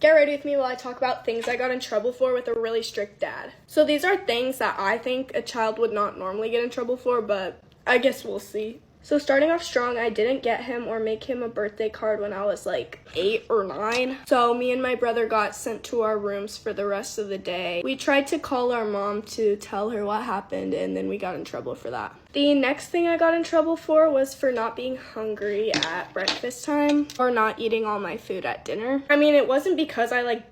Get ready with me while I talk about things I got in trouble for with a really strict dad. So these are things that I think a child would not normally get in trouble for, but I guess we'll see. So starting off strong, I didn't get him or make him a birthday card when I was like 8 or 9. So me and my brother got sent to our rooms for the rest of the day. We tried to call our mom to tell her what happened, and then we got in trouble for that. The next thing I got in trouble for was for not being hungry at breakfast time or not eating all my food at dinner. I mean, it wasn't because I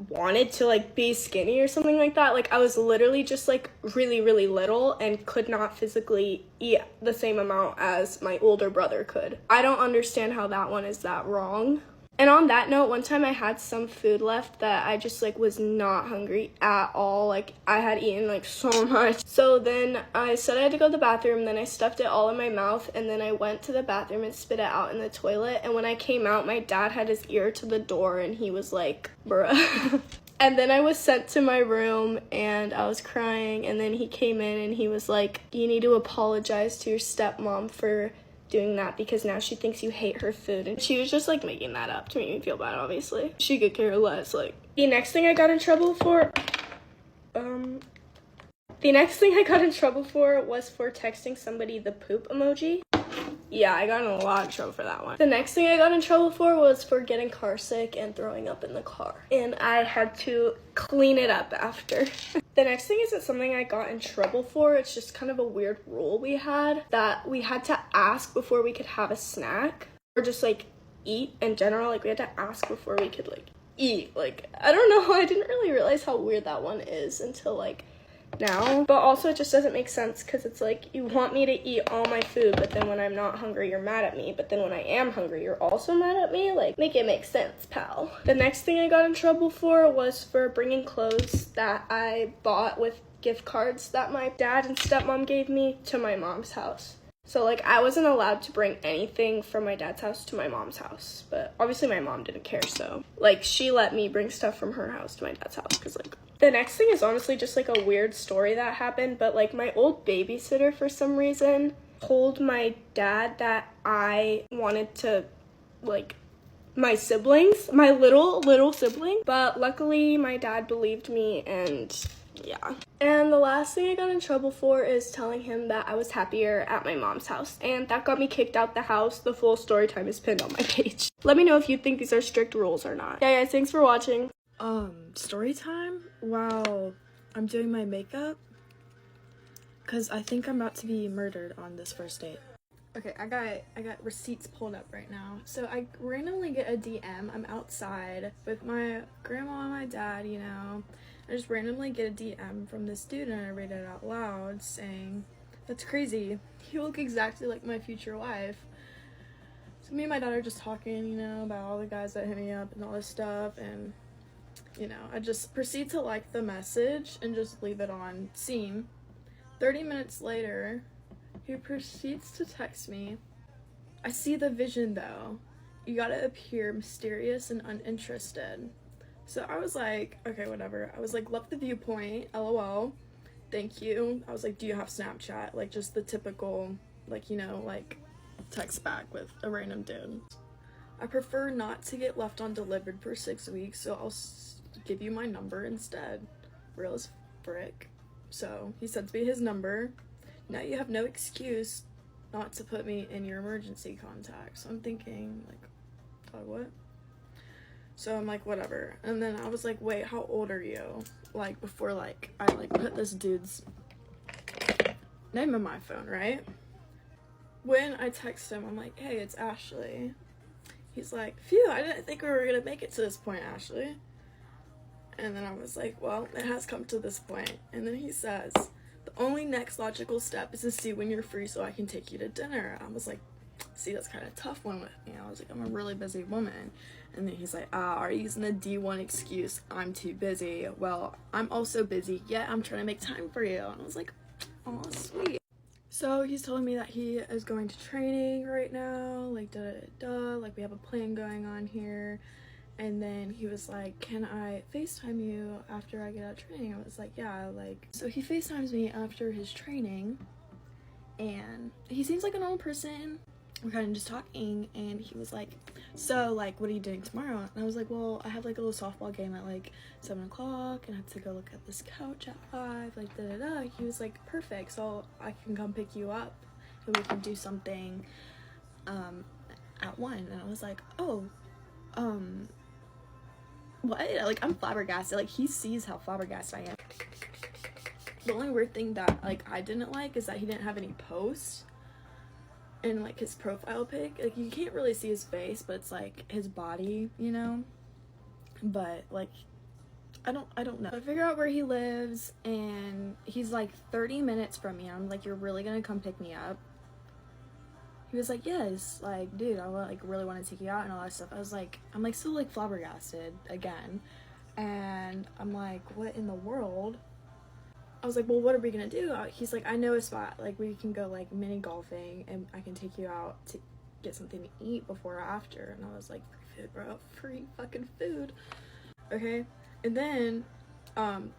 wanted to be skinny or something like that. I was literally just really little and could not physically eat the same amount as my older brother could. I don't understand how that one is that wrong. And on that note, one time I had some food left that I just was not hungry at all. I had eaten so much. So then I said I had to go to the bathroom, then I stuffed it all in my mouth, and then I went to the bathroom and spit it out in the toilet. And when I came out, my dad had his ear to the door and he was like, bruh. And then I was sent to my room and I was crying, and then he came in and he was like, you need to apologize to your stepmom for doing that because now she thinks you hate her food. And she was just making that up to make me feel bad, obviously. She could care less. The next thing I got in trouble for was for texting somebody the poop emoji. Yeah, I got in a lot of trouble for that one. The next thing I got in trouble for was for getting car sick and throwing up in the car. And I had to clean it up after. The next thing isn't something I got in trouble for. It's just kind of a weird rule we had that we had to ask before we could have a snack or just eat in general. We had to ask before we could eat. I don't know. I didn't really realize how weird that one is until now. But also it just doesn't make sense because it's you want me to eat all my food, but then when I'm not hungry you're mad at me, but then when I am hungry you're also mad at me. Make it make sense, pal. The next thing I got in trouble for was for bringing clothes that I bought with gift cards that my dad and stepmom gave me to my mom's house. So I wasn't allowed to bring anything from my dad's house to my mom's house, but obviously my mom didn't care, so she let me bring stuff from her house to my dad's house because the next thing is honestly just a weird story that happened, but my old babysitter for some reason told my dad that I wanted to my siblings, my little sibling, but luckily my dad believed me, and yeah. And the last thing I got in trouble for is telling him that I was happier at my mom's house, and that got me kicked out the house. The full story time is pinned on my page. Let me know if you think these are strict rules or not. Yeah, guys, thanks for watching. Story time while I'm doing my makeup, because I think I'm about to be murdered on this first date. Okay, I got receipts pulled up right now. So I randomly get a DM. I'm outside with my grandma and my dad, I just randomly get a DM from this dude and I read it out loud saying, "That's crazy. You look exactly like my future wife." So me and my dad are just talking, about all the guys that hit me up and all this stuff, and I just proceed to like the message and just leave it on seen. 30 minutes later, he proceeds to text me, "I see the vision though. You gotta appear mysterious and uninterested." So I was like, okay, whatever. I was like, "Love the viewpoint, lol. Thank you." I was like, "Do you have Snapchat?" Just the typical, text back with a random dude. "I prefer not to get left undelivered for 6 weeks, so I'll give you my number instead." Real as frick. So he sends me his number. Now you have no excuse not to put me in your emergency contacts. So I'm thinking, what? So I'm like, whatever. And then I was like, wait, how old are you? Before, I, put this dude's name in my phone, right? When I text him, I'm like, "Hey, it's Ashley." He's like, "Phew, I didn't think we were gonna make it to this point, Ashley." And then I was like, "Well, it has come to this point." And then he says, "The only next logical step is to see when you're free so I can take you to dinner." I was like, "See, that's kind of a tough one with me." I was like, "I'm a really busy woman." And then he's like, "Are you using the D1 excuse? I'm too busy." Well, I'm also busy, yet I'm trying to make time for you. And I was like, "Oh, sweet." So he's telling me that he is going to training right now, we have a plan going on here. And then he was like, "Can I FaceTime you after I get out of training?" I was like, "Yeah." So he FaceTimes me after his training, and he seems like a normal person. we're kind of just talking, and he was like, so, like, what are you doing tomorrow? And I was like, well, I have, like, a little softball game at, like, 7 o'clock, and I have to go look at this couch at 5, like, da-da-da. He was like, perfect, so I can come pick you up, and we can do something, at 1. And I was like, oh, what? Like, I'm flabbergasted. Like, he sees how flabbergasted I am. The only weird thing that, like, I didn't like is that he didn't have any posts in, like, his profile pic. Like, you can't really see his face, but it's, like, his body, you know? But, like, I don't know. I figure out where he lives, and he's, like, 30 minutes from me. I'm like, you're really gonna come pick me up? He was like, yes, like, dude, I like really want to take you out and all that stuff. I'm like still like flabbergasted again, and I'm like, what in the world? I was like, well, what are we gonna do? He's like, I know a spot, like, we can go like mini golfing, and I can take you out to get something to eat before or after. And I was like, free food, bro, free fucking food. Okay. And then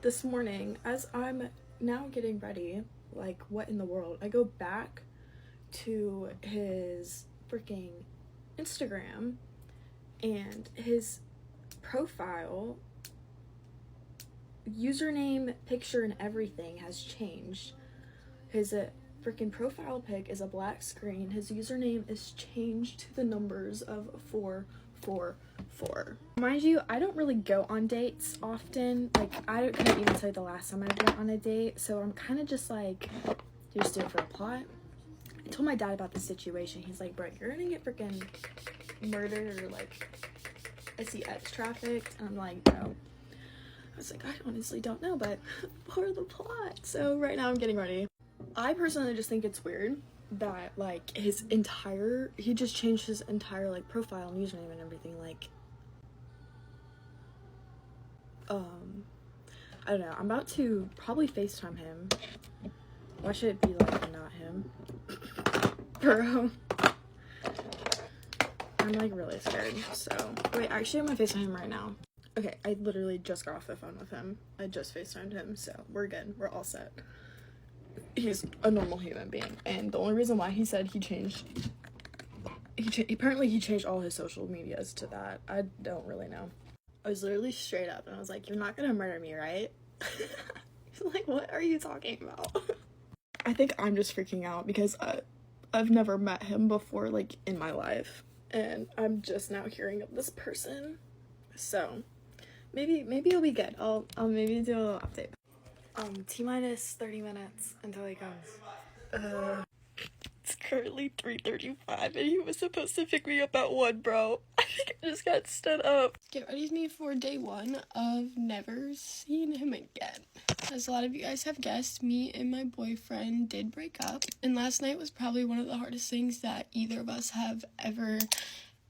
this morning, as I'm now getting ready, like, what in the world, I go back to his freaking Instagram, and his profile username, picture, and everything has changed. His freaking profile pic is a black screen. His username is changed to the numbers of 444. Mind you, I don't really go on dates often. Like, I couldn't even tell you the last time I went on a date, so I'm kind of just like, you just do it for the plot. I told my dad about the situation. He's like, bro, you're gonna get freaking murdered or like SEX trafficked. And I'm like, bro, I was like, I honestly don't know, but for the plot. So right now I'm getting ready. I personally just think it's weird that like he just changed his entire like profile and username and everything. Like, I don't know. I'm about to probably FaceTime him. Why should it be like not him? Bro, I'm like really scared. So wait, actually I'm gonna FaceTime him right now. Okay, I literally just got off the phone with him. I just FaceTimed him, so we're good. We're all set. He's a normal human being, and the only reason why he said apparently he changed all his social medias to that. I don't really know. I was literally straight up, and I was like, "You're not gonna murder me, right?" He's like, "What are you talking about?" I think I'm just freaking out because I've never met him before, like, in my life, and I'm just now hearing of this person. So maybe it'll be good. I'll maybe do a little update. T-minus 30 minutes until he comes. It's currently 3:35, and he was supposed to pick me up at 1, bro. I think I just got stood up. Get ready with me for day 1 of never seeing him again. As a lot of you guys have guessed, me and my boyfriend did break up, and last night was probably one of the hardest things that either of us have ever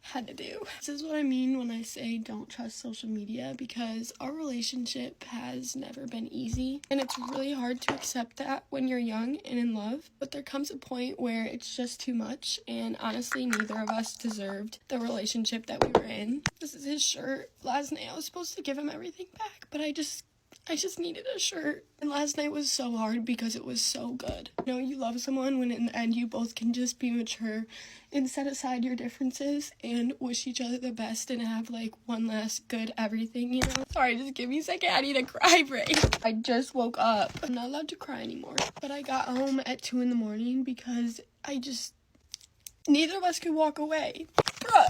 had to do. This is what I mean when I say don't trust social media, because our relationship has never been easy, and it's really hard to accept that when you're young and in love, but there comes a point where it's just too much, and honestly neither of us deserved the relationship that we were in. This is his shirt. Last night I was supposed to give him everything back, but I just needed a shirt. And last night was so hard because it was so good. You know, you love someone when in the end you both can just be mature and set aside your differences and wish each other the best and have like one last good everything, you know? Sorry, just give me a second. I need a cry break. I just woke up. I'm not allowed to cry anymore. But I got home at 2 in the morning because neither of us could walk away.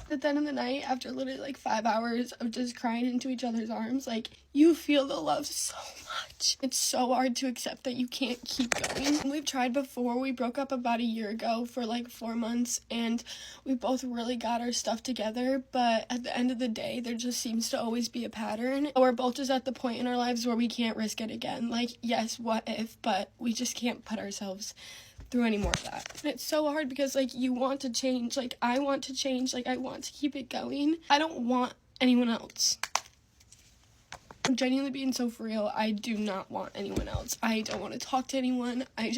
At the end of the night, after literally like 5 hours of just crying into each other's arms, like, you feel the love so much. It's so hard to accept that you can't keep going. We've tried before. We broke up about a year ago for like 4 months, and we both really got our stuff together, but at the end of the day, there just seems to always be a pattern. We're both just at the point in our lives where we can't risk it again. Like, yes, what if, but we just can't put ourselves through any more of that. And it's so hard because like you want to change, like I want to change, like I want to keep it going. I don't want anyone else. I'm genuinely being so for real. I do not want anyone else. I don't want to talk to anyone. I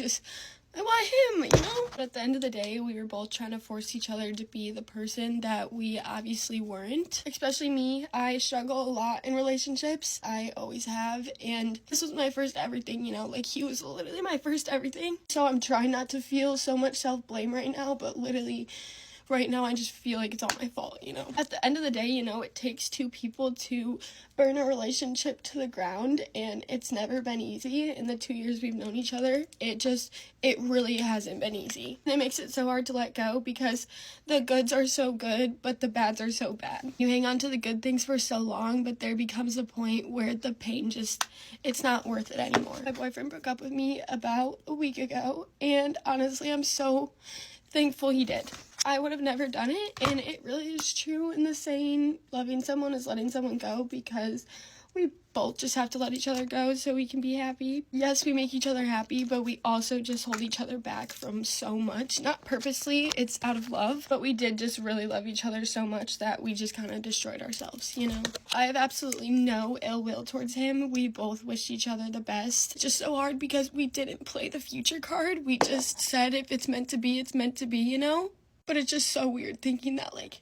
want him, you know? But at the end of the day, we were both trying to force each other to be the person that we obviously weren't. Especially me. I struggle a lot in relationships. I always have. And this was my first everything, you know? Like, he was literally my first everything. So I'm trying not to feel so much self-blame right now, but literally, right now I just feel like it's all my fault, you know. At the end of the day, you know, it takes two people to burn a relationship to the ground, and it's never been easy. In the 2 years we've known each other, it really hasn't been easy. And it makes it so hard to let go because the goods are so good, but the bads are so bad. You hang on to the good things for so long, but there becomes a point where the pain it's not worth it anymore. My boyfriend broke up with me about a week ago, and honestly, I'm so thankful he did. I would have never done it, and it really is true in the saying, loving someone is letting someone go, because we both just have to let each other go so we can be happy. Yes, we make each other happy, but we also just hold each other back from so much. Not purposely, it's out of love, but we did just really love each other so much that we just kind of destroyed ourselves, you know? I have absolutely no ill will towards him. We both wished each other the best. It's just so hard because we didn't play the future card. We just said if it's meant to be, it's meant to be, you know? But it's just so weird thinking that, like,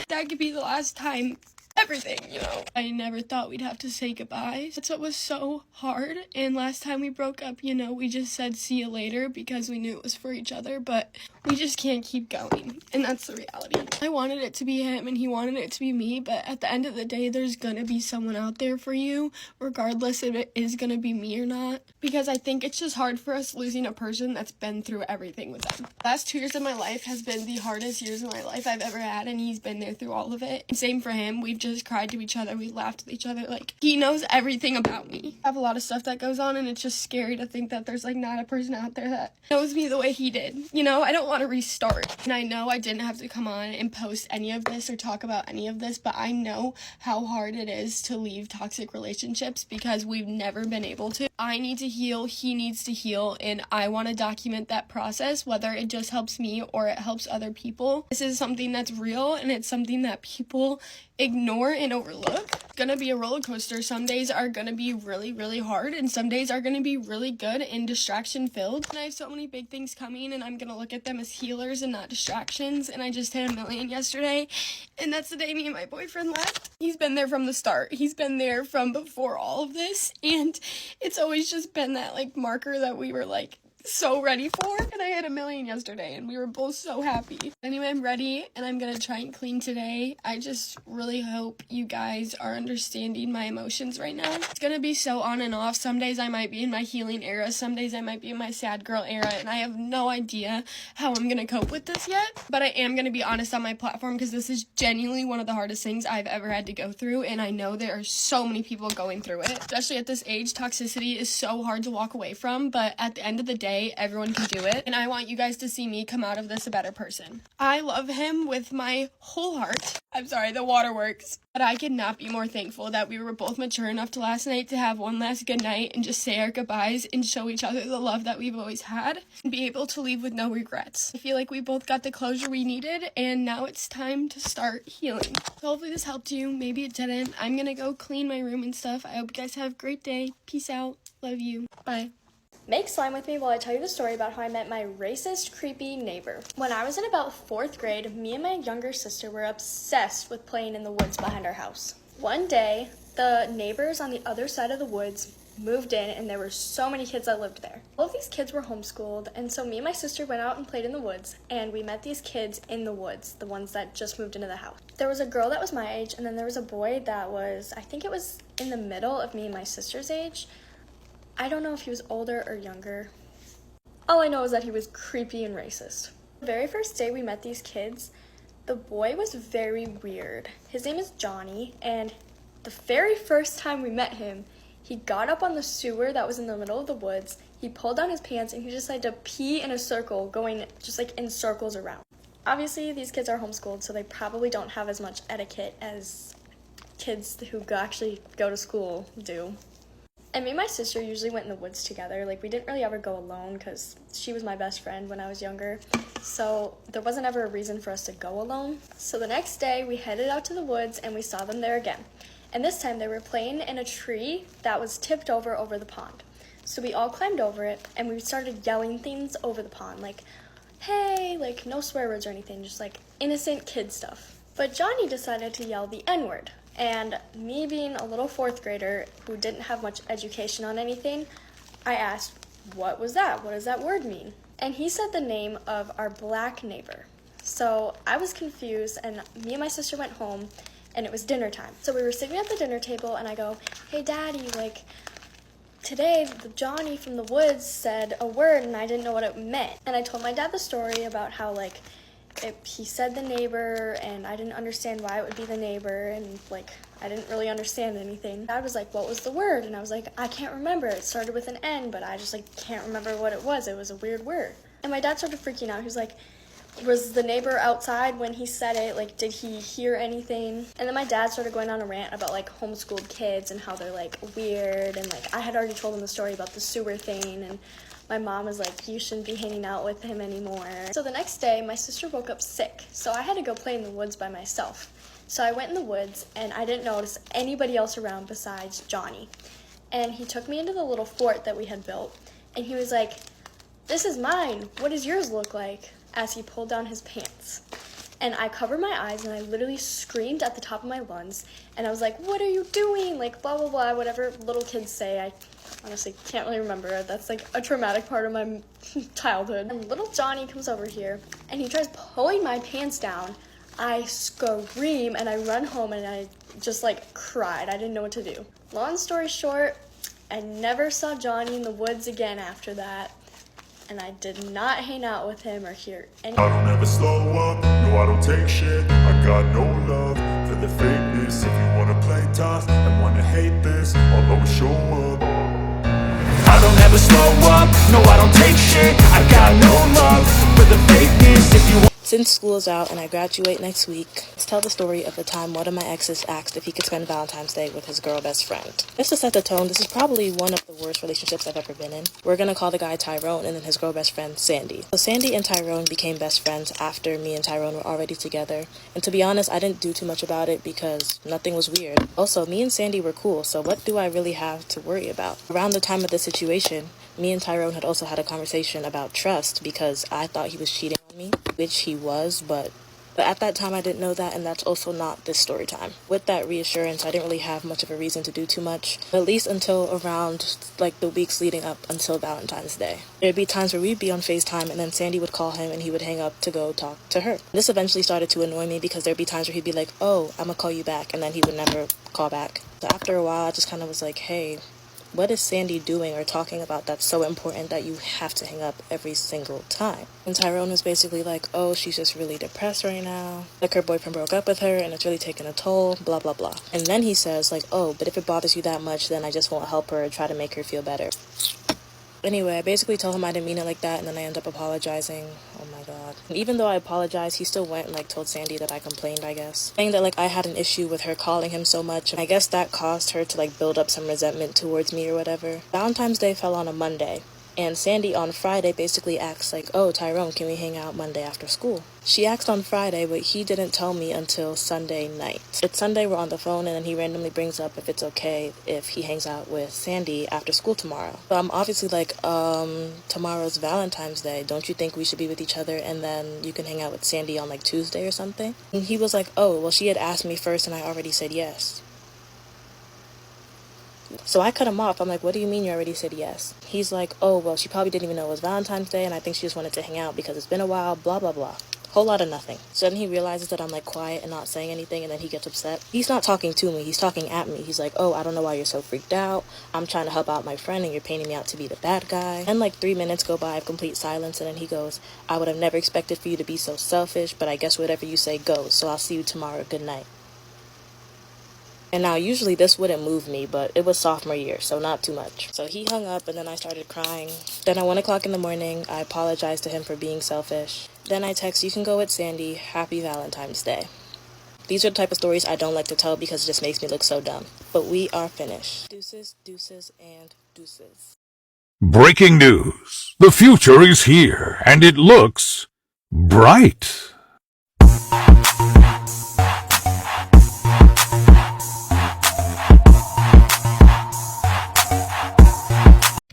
that could be the last time everything, you know. I never thought we'd have to say goodbye. That's what was so hard. And last time we broke up, you know, we just said see you later because we knew it was for each other, but we just can't keep going. And that's the reality. I wanted it to be him and he wanted it to be me, but at the end of the day, there's gonna be someone out there for you, regardless if it is gonna be me or not. Because I think it's just hard for us losing a person that's been through everything with them. The last 2 years of my life has been the hardest years of my life I've ever had, and he's been there through all of it. And same for him. We've just cried to each other, we laughed with each other, like, he knows everything about me. I have a lot of stuff that goes on, and it's just scary to think that there's, like, not a person out there that knows me the way he did. You know, I don't want to restart. And I know I didn't have to come on and post any of this or talk about any of this, but I know how hard it is to leave toxic relationships because we've never been able to. I need to heal, he needs to heal, and I want to document that process, whether it just helps me or it helps other people. This is something that's real, and it's something that people ignore and overlook. It's gonna be a roller coaster. Some days are gonna be really, really hard, and some days are gonna be really good and distraction filled. And I have so many big things coming, and I'm gonna look at them as healers and not distractions. And I just hit 1 million yesterday, and that's the day me and my boyfriend left. He's been there from the start. He's been there from before all of this, and it's always just been that, like, marker that we were, like, so ready for. And I hit 1 million yesterday, and we were both so happy. Anyway, I'm ready, and I'm gonna try and clean today. I just really hope you guys are understanding my emotions right now. It's gonna be so on and off. Some days I might be in my healing era, some days I might be in my sad girl era, and I have no idea how I'm gonna cope with this yet. But I am gonna be honest on my platform because this is genuinely one of the hardest things I've ever had to go through, and I know there are so many people going through it. Especially at this age, toxicity is so hard to walk away from, but at the end of the day, everyone can do it, and I want you guys to see me come out of this a better person. I love him with my whole heart. I'm sorry, the waterworks. But I could not be more thankful that we were both mature enough to last night to have one last good night and just say our goodbyes and show each other the love that we've always had and be able to leave with no regrets. I feel like we both got the closure we needed, and now it's time to start healing. So hopefully this helped you. Maybe it didn't. I'm gonna go clean my room and stuff. I hope you guys have a great day. Peace out. Love you. Bye. Make slime with me while I tell you the story about how I met my racist, creepy neighbor. When I was in about 4th grade, me and my younger sister were obsessed with playing in the woods behind our house. One day, the neighbors on the other side of the woods moved in, and there were so many kids that lived there. All of these kids were homeschooled, and so me and my sister went out and played in the woods, and we met these kids in the woods, the ones that just moved into the house. There was a girl that was my age, and then there was a boy that was, I think it was in the middle of me and my sister's age. I don't know if he was older or younger. All I know is that he was creepy and racist. The very first day we met these kids, the boy was very weird. His name is Johnny, and the very first time we met him, he got up on the sewer that was in the middle of the woods, he pulled down his pants, and he decided to pee in a circle, going just like in circles around. Obviously, these kids are homeschooled, so they probably don't have as much etiquette as kids who actually go to school do. And me and my sister usually went in the woods together. Like, we didn't really ever go alone because she was my best friend when I was younger. So there wasn't ever a reason for us to go alone. So the next day, we headed out to the woods and we saw them there again. And this time they were playing in a tree that was tipped over the pond. So we all climbed over it and we started yelling things over the pond. Like, hey, like no swear words or anything, just like innocent kid stuff. But Johnny decided to yell the N-word. And me being a little 4th grader who didn't have much education on anything, I asked, what was that? What does that word mean? And he said the name of our black neighbor. So I was confused, and me and my sister went home, and it was dinner time. So we were sitting at the dinner table, and I go, hey, Daddy, like, today Johnny from the woods said a word, and I didn't know what it meant. And I told my dad the story about how, like, he said the neighbor, and I didn't understand why it would be the neighbor, and, like, I didn't really understand anything. Dad was like, what was the word? And I was like, I can't remember. It started with an N, but I just, like, can't remember what it was. It was a weird word. And my dad started freaking out. He was like, was the neighbor outside when he said it? Like, did he hear anything? And then my dad started going on a rant about, like, homeschooled kids and how they're, like, weird. And, like, I had already told him the story about the sewer thing. And my mom was like, you shouldn't be hanging out with him anymore. So the next day, my sister woke up sick. So I had to go play in the woods by myself. So I went in the woods, and I didn't notice anybody else around besides Johnny. And he took me into the little fort that we had built. And he was like, this is mine. What does yours look like? As he pulled down his pants. And I covered my eyes, and I literally screamed at the top of my lungs. And I was like, what are you doing? Like, blah, blah, blah, whatever little kids say. I honestly can't really remember. That's like a traumatic part of my childhood. And little Johnny comes over here, and he tries pulling my pants down. I scream, and I run home, and I just, like, cried. I didn't know what to do. Long story short, I never saw Johnny in the woods again after that. And I did not hang out with him or hear any. I don't ever slow up, no I don't take shit. I got no love for the fakeness. If you wanna play tough and wanna hate this, I'll always show up. I don't ever slow up, no I don't take shit. I got no love for the fakeness. If you Since school is out and I graduate next week, let's tell the story of the time one of my exes asked if he could spend Valentine's Day with his girl best friend. Just to set the tone, this is probably one of the worst relationships I've ever been in. We're gonna call the guy Tyrone and then his girl best friend Sandy. So Sandy and Tyrone became best friends after me and Tyrone were already together. And to be honest, I didn't do too much about it because nothing was weird. Also, me and Sandy were cool, so what do I really have to worry about? Around the time of the situation, me and Tyrone had also had a conversation about trust because I thought he was cheating on me, which he was, but at that time I didn't know that, and that's also not this story time. With that reassurance, I didn't really have much of a reason to do too much, at least until around like the weeks leading up until Valentine's Day. There'd be times where we'd be on FaceTime, and then Sandy would call him and he would hang up to go talk to her. This eventually started to annoy me because there'd be times where he'd be like, oh, I'm gonna call you back, and then he would never call back. So after a while, I just kind of was like, hey, what is Sandy doing or talking about that's so important that you have to hang up every single time? And Tyrone was basically like, oh, she's just really depressed right now. Like her boyfriend broke up with her and it's really taking a toll, blah, blah, blah. And then he says like, oh, but if it bothers you that much, then I just won't help her or try to make her feel better. Anyway, I basically told him I didn't mean it like that, and then I ended up apologizing. Oh my god. And even though I apologized, he still went and like told Sandy that I complained, I guess. Saying that like I had an issue with her calling him so much, and I guess that caused her to like build up some resentment towards me or whatever. Valentine's Day fell on a Monday, and Sandy on Friday basically asked like, oh, Tyrone, can we hang out Monday after school? She asked on Friday, but he didn't tell me until Sunday night. It's Sunday, we're on the phone, and then he randomly brings up if it's okay if he hangs out with Sandy after school tomorrow. So I'm obviously like, tomorrow's Valentine's Day. Don't you think we should be with each other and then you can hang out with Sandy on like Tuesday or something? And he was like, oh, well, she had asked me first and I already said yes. So I cut him off. I'm like, what do you mean you already said yes? He's like, oh, well, she probably didn't even know it was Valentine's Day, and I think she just wanted to hang out because it's been a while, blah, blah, blah. Whole lot of nothing. So then he realizes that I'm like quiet and not saying anything, and then he gets upset. He's not talking to me, he's talking at me. He's like, oh, I don't know why you're so freaked out. I'm trying to help out my friend and you're painting me out to be the bad guy. And like 3 minutes go by of complete silence, and then he goes, I would have never expected for you to be so selfish, but I guess whatever you say goes, so I'll see you tomorrow. Good night. And now usually this wouldn't move me, but it was sophomore year, so not too much. So he hung up and then I started crying. Then at 1 o'clock in the morning, I apologized to him for being selfish. Then I text, you can go with Sandy, happy Valentine's Day. These are the type of stories I don't like to tell because it just makes me look so dumb. But we are finished. Deuces, deuces, and deuces. Breaking news. The future is here, and it looks bright.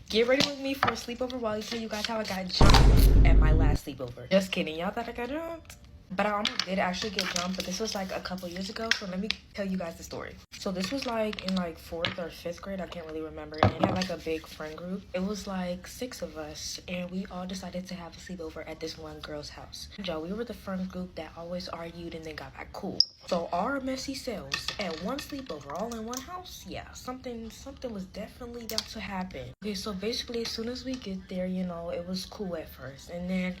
Get ready with me for a sleepover while I tell you guys how I got jumped at my last sleepover. Just kidding, y'all thought I got jumped? But I almost did actually get jumped, but this was like a couple years ago, so let me tell you guys the story. So this was like in like 4th or 5th grade, I can't really remember, and it had like a big friend group. It was like 6 of us, and we all decided to have a sleepover at this one girl's house. Joe, we were the friend group that always argued and then got back cool. So our messy selves at one sleepover, all in one house, yeah, something was definitely about to happen. Okay, so basically as soon as we get there, you know, it was cool at first, and then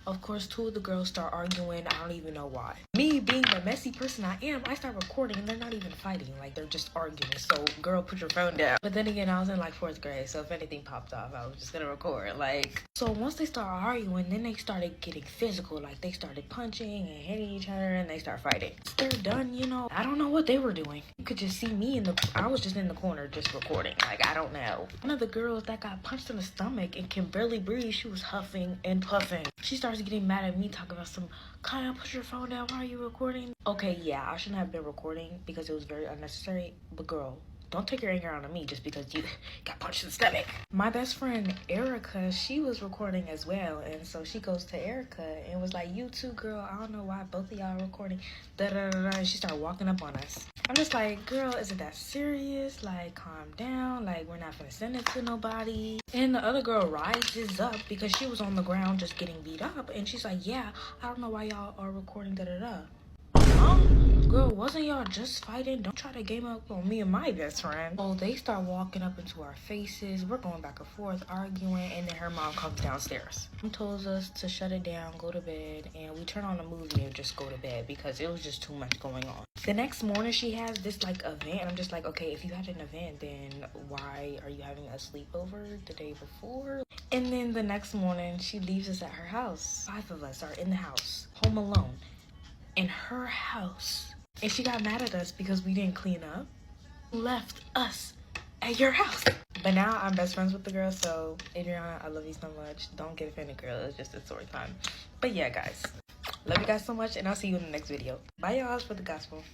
of course 2 of the girls start arguing. I don't even know why. Me being the messy person I am, I start recording and they're not even fighting, like they're just arguing. So girl, put your phone down. But then again, I was in like 4th grade, so if anything popped off, I was just gonna record. Like, so once they start arguing, then they started getting physical. Like they started punching and hitting each other and they start fighting. They're done, you know. I don't know what they were doing. You could just see me I was just in the corner just recording. Like, I don't know. One of the girls that got punched in the stomach and can barely breathe, she was huffing and puffing. She starts getting mad at me, talking about some, Kaya, put your phone down, why are you recording? Okay, yeah, I shouldn't have been recording because it was very unnecessary, but girl, don't take your anger out on me just because you got punched in the stomach. My best friend, Erica, she was recording as well, and so she goes to Erica and was like, you too, girl, I don't know why both of y'all are recording, da-da-da-da, and she started walking up on us. I'm just like, girl, is it that serious? Like, calm down, like, we're not gonna send it to nobody. And the other girl rises up because she was on the ground just getting beat up, and she's like, yeah, I don't know why y'all are recording, da-da-da. Huh? Girl, wasn't y'all just fighting? Don't try to game up on me and my best friend. Oh, they start walking up into our faces. We're going back and forth, arguing, and then her mom comes downstairs. Mom tells us to shut it down, go to bed, and we turn on a movie and just go to bed because it was just too much going on. The next morning, she has this, like, event. I'm just like, okay, if you had an event, then why are you having a sleepover the day before? And then the next morning, she leaves us at her house. 5 of us are in the house, home alone, in her house. And she got mad at us because we didn't clean up. Left us at your house. But now I'm best friends with the girl, so Adriana, I love you so much. Don't get offended, girl. It's just a story time. But yeah, guys. Love you guys so much, and I'll see you in the next video. Bye, y'all, for the gospel.